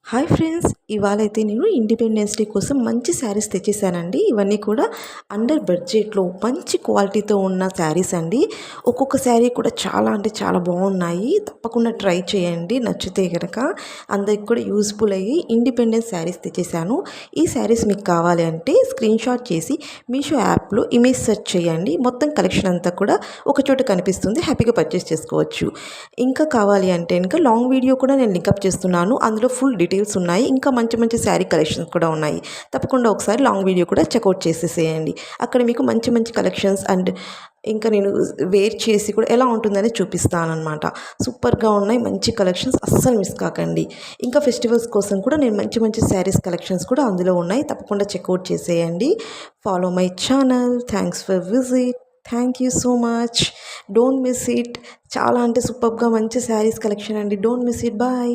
Hi friends, ఇవాళైతే నేను independence day కోసం మంచి శారీస్ తెచ్చేసానండి. ఇవన్నీ కూడా అండర్ బడ్జెట్లో మంచి క్వాలిటీతో ఉన్న శారీస్ అండి. ఒక్కొక్క శారీ కూడా చాలా అంటే చాలా బాగున్నాయి. తప్పకుండా ట్రై చేయండి, నచ్చితే కనుక. అందరికి కూడా యూస్ఫుల్ అయ్యి ఇండిపెండెన్స్ శారీస్ తెచ్చేసాను. ఈ శారీస్ మీకు కావాలి అంటే స్క్రీన్ షాట్ చేసి మీషో యాప్లో ఇమేజ్ సెర్చ్ చేయండి. మొత్తం కలెక్షన్ అంతా కూడా ఒక చోట కనిపిస్తుంది, హ్యాపీగా పర్చేస్ చేసుకోవచ్చు. ఇంకా కావాలి అంటే ఇంకా లాంగ్ వీడియో కూడా నేను లింకప్ చేస్తున్నాను. అందులో ఫుల్ డీటెయిల్స్ ఉన్నాయి. ఇంకా మంచి మంచి శారీ కలెక్షన్స్ కూడా ఉన్నాయి. తప్పకుండా ఒకసారి లాంగ్ వీడియో కూడా చెక్అవుట్ చేసేసేయండి. అక్కడ మీకు మంచి మంచి కలెక్షన్స్ అండ్ ఇంకా నేను వేర్ చేసి కూడా ఎలా ఉంటుందని చూపిస్తానమాట. సూపర్గా ఉన్నాయి మంచి కలెక్షన్స్, అస్సలు మిస్ కాకండి. ఇంకా ఫెస్టివల్స్ కోసం కూడా నేను మంచి మంచి శారీస్ కలెక్షన్స్ కూడా అందులో ఉన్నాయి. తప్పకుండా చెక్అవుట్ చేసేయండి. Follow my channel. Thanks for visit. Thank you so much. Don't miss it. చాలా అంటే సూపర్గా మంచి శారీస్ కలెక్షన్ అండి. Don't miss it. బాయ్.